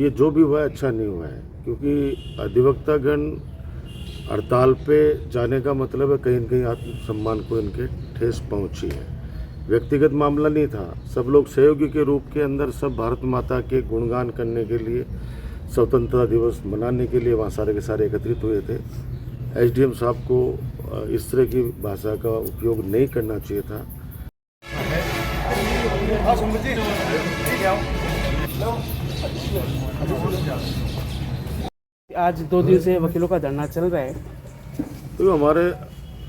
ये जो भी हुआ है अच्छा नहीं हुआ है, क्योंकि अधिवक्तागण हड़ताल पे जाने का मतलब है कहीं न कहीं आत्मसम्मान को इनके ठेस पहुंची है। व्यक्तिगत मामला नहीं था, सब लोग सहयोगी के रूप के अंदर सब भारत माता के गुणगान करने के लिए, स्वतंत्रता दिवस मनाने के लिए वहाँ सारे के सारे एकत्रित हुए थे। एसडीएम साहब को इस तरह की भाषा का उपयोग नहीं करना चाहिए था। आज 2 दिन से वकीलों का धरना चल रहा है। तो हमारे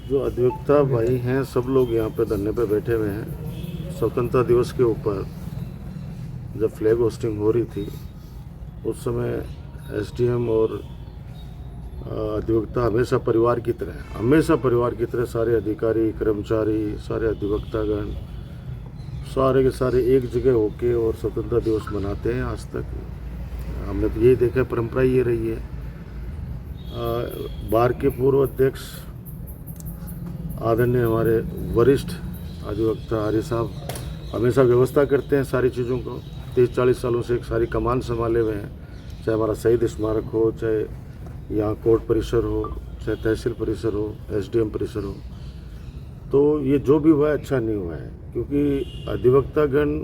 जो अधिवक्ता भाई हैं सब लोग यहाँ पे धरने पे बैठे हुए हैं। स्वतंत्रता दिवस के ऊपर जब फ्लैग होस्टिंग हो रही थी उस समय एसडीएम और अधिवक्ता हमेशा परिवार की तरह सारे अधिकारी, कर्मचारी, सारे अधिवक्तागण सारे के सारे एक जगह होके और स्वतंत्रता दिवस मनाते हैं। आज तक हमने तो यही देखा, परंपरा ये रही है। बार के पूर्व अध्यक्ष आदरणीय हमारे वरिष्ठ अधिवक्ता आर्य साहब हमेशा व्यवस्था करते हैं सारी चीज़ों को। 30-40 सालों से एक सारी कमान संभाले हुए हैं, चाहे हमारा शहीद स्मारक हो, चाहे यहाँ कोर्ट परिसर हो, चाहे तहसील परिसर हो, एसडीएम परिसर हो। तो ये जो भी हुआ है अच्छा नहीं हुआ है, क्योंकि अधिवक्तागण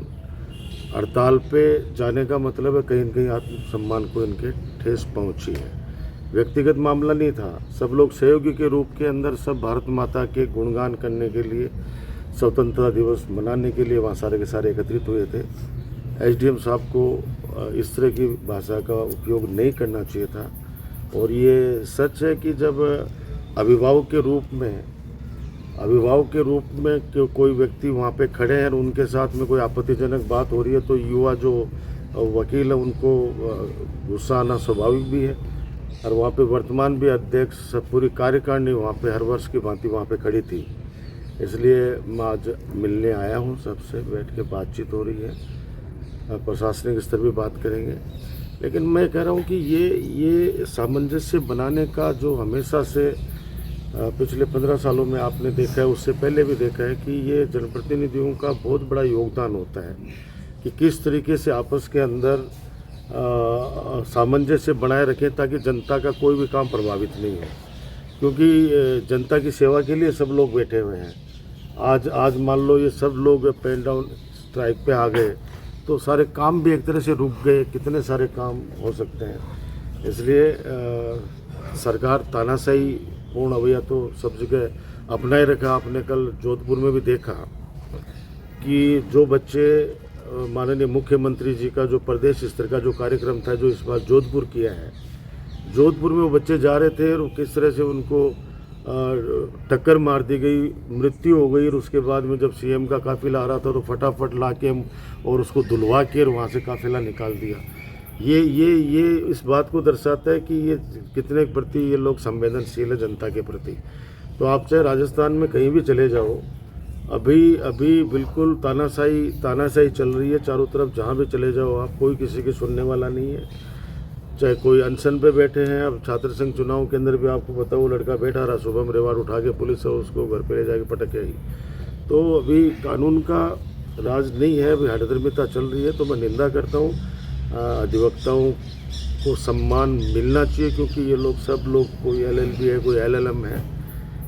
हड़ताल पे जाने का मतलब है कहीं न कहीं आत्मसम्मान को इनके ठेस पहुंची है। व्यक्तिगत मामला नहीं था, सब लोग सहयोगी के रूप के अंदर सब भारत माता के गुणगान करने के लिए, स्वतंत्रता दिवस मनाने के लिए वहाँ सारे के सारे एकत्रित हुए थे। एसडीएम साहब को इस तरह की भाषा का उपयोग नहीं करना चाहिए था। और ये सच है कि जब अभिभावक के रूप में कोई व्यक्ति वहाँ पे खड़े हैं और उनके साथ में कोई आपत्तिजनक बात हो रही है तो युवा जो वकील है उनको गुस्सा आना स्वाभाविक भी है। और वहाँ पे वर्तमान भी अध्यक्ष पूरी कार्यकारिणी वहाँ पे हर वर्ष की भांति वहाँ पे खड़ी थी, इसलिए मैं आज मिलने आया हूँ। सबसे बैठ के बातचीत हो रही है, प्रशासनिक स्तर भी बात करेंगे। लेकिन मैं कह रहा हूँ कि ये सामंजस्य बनाने का जो हमेशा से पिछले 15 सालों में आपने देखा है, उससे पहले भी देखा है कि ये जनप्रतिनिधियों का बहुत बड़ा योगदान होता है कि किस तरीके से आपस के अंदर सामंजस्य बनाए रखें ताकि जनता का कोई भी काम प्रभावित नहीं हो, क्योंकि जनता की सेवा के लिए सब लोग बैठे हुए हैं। आज मान लो ये सब लोग पेन डाउन स्ट्राइक पे आ गए तो सारे काम भी एक तरह से रुक गए, कितने सारे काम हो सकते हैं। इसलिए सरकार तानाशाही पूर्ण अवैया तो सब जगह अपनाए रखा। आपने कल जोधपुर में भी देखा कि जो बच्चे माननीय मुख्यमंत्री जी का जो प्रदेश स्तर का जो कार्यक्रम था जो इस बार जोधपुर किया है, जोधपुर में वो बच्चे जा रहे थे और किस तरह से उनको टक्कर मार दी गई, मृत्यु हो गई। और उसके बाद में जब सीएम का काफिला आ रहा था तो फटाफट ला के और उसको धुलवा के और वहाँ से काफिला निकाल दिया। ये इस बात को दर्शाता है कि ये कितने के प्रति ये लोग संवेदनशील है जनता के प्रति। तो आप चाहे राजस्थान में कहीं भी चले जाओ, अभी बिल्कुल तानाशाही चल रही है चारों तरफ। जहाँ भी चले जाओ आप, कोई किसी की सुनने वाला नहीं है। चाहे कोई अनशन पे बैठे हैं, अब छात्र संघ चुनाव के अंदर भी आपको पता, वो लड़का बैठा रहा, सुबह में रिवार्ड उठा के पुलिस है उसको घर पे ले जाके पटक आई। तो अभी कानून का राज नहीं है, अभी हठधर्मिता चल रही है। तो मैं निंदा करता हूँ, अधिवक्ताओं को सम्मान मिलना चाहिए, क्योंकि ये लोग सब लोग, कोई एलएलबी है, कोई एलएलएम है,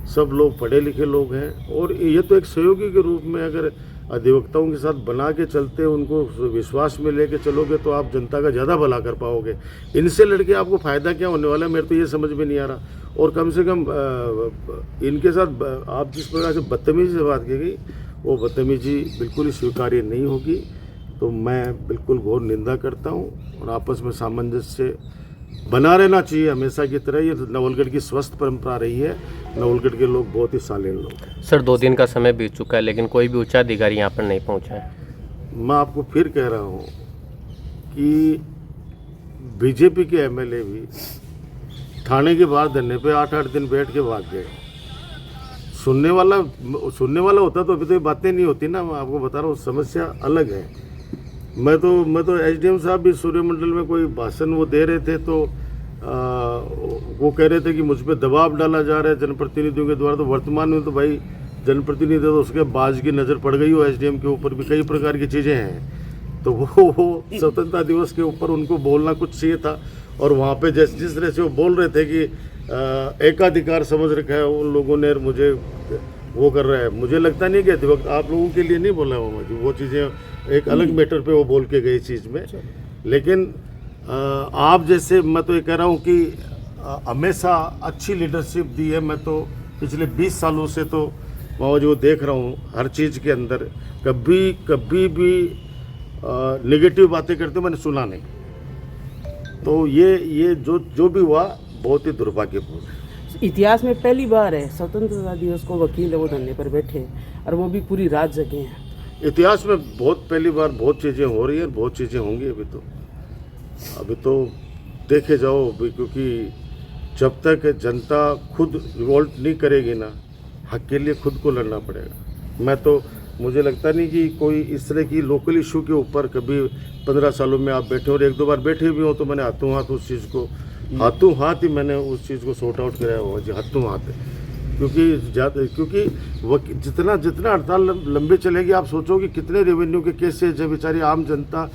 सब लोग पढ़े लिखे लोग हैं। और ये तो एक सहयोगी के रूप में अगर अधिवक्ताओं के साथ बना के चलते, उनको विश्वास में लेके चलोगे तो आप जनता का ज़्यादा भला कर पाओगे। इनसे लड़के आपको फ़ायदा क्या होने वाला है, मेरे तो ये समझ में नहीं आ रहा। और कम से कम इनके साथ आप जिस प्रकार से बदतमीजी से बात की गई, वो बदतमीजी बिल्कुल ही स्वीकार्य नहीं होगी। तो मैं बिल्कुल घोर निंदा करता हूँ और आपस में सामंजस्य बना रहना चाहिए हमेशा की तरह। ये नवलगढ़ की स्वस्थ परंपरा रही है, नवलगढ़ के लोग बहुत ही शालीन लोग हैं। सर 2 दिन का समय बीत चुका है लेकिन कोई भी उच्च अधिकारी यहाँ पर नहीं पहुँचा है। मैं आपको फिर कह रहा हूँ कि बीजेपी के एमएलए भी थाने के बाहर धरने पे 8-8 दिन बैठ के भाग गए। सुनने वाला होता तो अभी तो ये बातें नहीं होती ना। मैं आपको बता रहा हूँ, समस्या अलग है। मैं तो एसडीएम साहब भी सूर्यमंडल में कोई भाषण वो दे रहे थे तो वो कह रहे थे कि मुझ पर दबाव डाला जा रहा है जनप्रतिनिधियों के द्वारा। तो वर्तमान में तो भाई जनप्रतिनिधि तो उसके बाज की नज़र पड़ गई हो, एसडीएम के ऊपर भी कई प्रकार की चीज़ें हैं। तो वो स्वतंत्रता दिवस के ऊपर उनको बोलना कुछ चाहिए था। और वहाँ पे जिस तरह से वो बोल रहे थे कि एकाधिकार समझ रखा है उन लोगों ने, मुझे वो कर रहा है, मुझे लगता नहीं कि वक्त आप लोगों के लिए नहीं बोला वो चीज़ें एक अलग मैटर पे वो बोल के गई चीज़ में। लेकिन आप जैसे, मैं तो ये कह रहा हूँ कि हमेशा अच्छी लीडरशिप दी है। मैं तो पिछले 20 सालों से तो मामा जी वो देख रहा हूँ, हर चीज़ के अंदर कभी भी नेगेटिव बातें करते मैंने सुना नहीं। तो ये जो भी हुआ बहुत ही दुर्भाग्यपूर्ण है। इतिहास में पहली बार है स्वतंत्रता दिवस को वकील है वो धरने पर बैठे, और वो भी पूरी रात जगे हैं। इतिहास में बहुत पहली बार बहुत चीज़ें हो रही हैं, बहुत चीज़ें होंगी अभी तो देखे जाओ अभी, क्योंकि जब तक जनता खुद रिवोल्ट नहीं करेगी ना, हक के लिए खुद को लड़ना पड़ेगा। मुझे लगता नहीं कि कोई इस तरह की लोकल इशू के ऊपर कभी 15 सालों में आप बैठे, और एक दो बार बैठे भी हो तो मैंने हाथों हाथ ही मैंने उस चीज़ को सॉर्ट आउट कराया हुआ जी, हाथों हाथ। क्योंकि जितना हड़ताल लंबी चलेगी, आप सोचोगे कितने रेवेन्यू के केसेज है, बेचारी आम जनता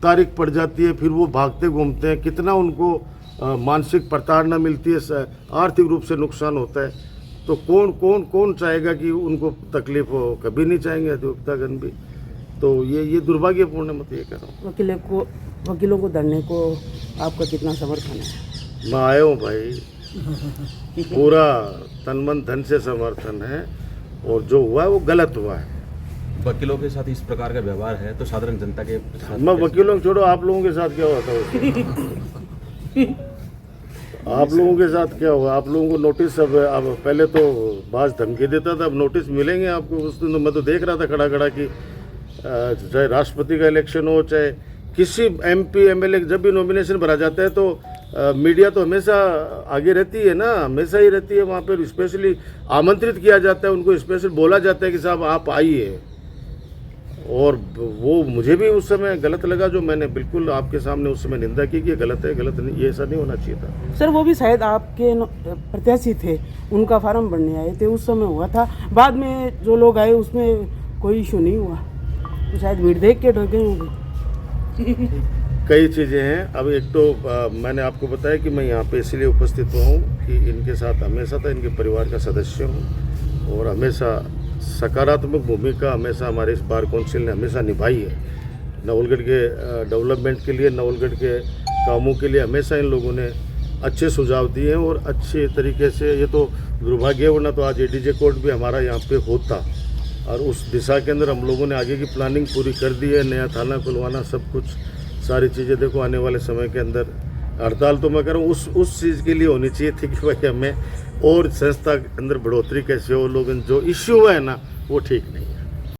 तारीख पड़ जाती है, फिर वो भागते घूमते हैं, कितना उनको मानसिक प्रताड़ना मिलती है, आर्थिक रूप से नुकसान होता है। तो कौन चाहेगा कि उनको तकलीफ हो? कभी नहीं चाहेंगे अधिवक्तागण भी। तो ये दुर्भाग्यपूर्ण है, मैं तो ये कह रहा हूँ। वकीलों को धरने को आपका कितना समर्थन है? मैं आया हूँ भाई, पूरा तन मन धन से समर्थन है, और जो हुआ है वो गलत हुआ है। वकीलों के साथ इस प्रकार का व्यवहार है तो साधारण जनता के साथ मैं वकीलों को छोड़ो, आप लोगों के साथ क्या हुआ था आप लोगों के साथ क्या हुआ? आप लोगों को नोटिस अब पहले तो बाज धमकी देता था, अब नोटिस मिलेंगे आपको। उस दिन तो मैं तो देख रहा था खड़ा कि चाहे राष्ट्रपति का इलेक्शन हो, चाहे किसी MP MLA जब भी नॉमिनेशन भरा जाता है तो मीडिया तो हमेशा आगे रहती है ना, हमेशा ही रहती है। वहाँ पर स्पेशली आमंत्रित किया जाता है, उनको स्पेशल बोला जाता है कि साहब आप आइए। और वो मुझे भी उस समय गलत लगा, जो मैंने बिल्कुल आपके सामने उस समय निंदा की कि गलत है, गलत नहीं, ये ऐसा नहीं होना चाहिए था। सर वो भी शायद आपके प्रत्याशी थे, उनका फार्म भरने आए थे, उस समय हुआ था। बाद में जो लोग आए उसमें कोई इशू नहीं हुआ, तो शायद भीड़ देख के डर गए होंगे। कई चीज़ें हैं। अब एक तो मैंने आपको बताया कि मैं यहाँ पे इसलिए उपस्थित हुआ हूँ कि इनके साथ हमेशा था, इनके परिवार का सदस्य हूँ, और हमेशा सकारात्मक भूमिका हमेशा हमारे इस बार काउंसिल ने हमेशा निभाई है। नवलगढ़ के डेवलपमेंट के लिए, नवलगढ़ के कामों के लिए हमेशा इन लोगों ने अच्छे सुझाव दिए हैं, और अच्छे तरीके से। ये तो दुर्भाग्य है, वरना तो आज ADJ कोर्ट भी हमारा यहाँ पे होता, और उस दिशा के अंदर हम लोगों ने आगे की प्लानिंग पूरी कर दी है। नया थाना खुलवाना, सब कुछ सारी चीज़ें देखो आने वाले समय के अंदर। हड़ताल तो मैं कह रहा हूँ उस चीज़ के लिए होनी चाहिए थी कि भाई हमें और संस्था के अंदर बढ़ोतरी कैसे हो, लोग जो इश्यू है ना वो ठीक नहीं।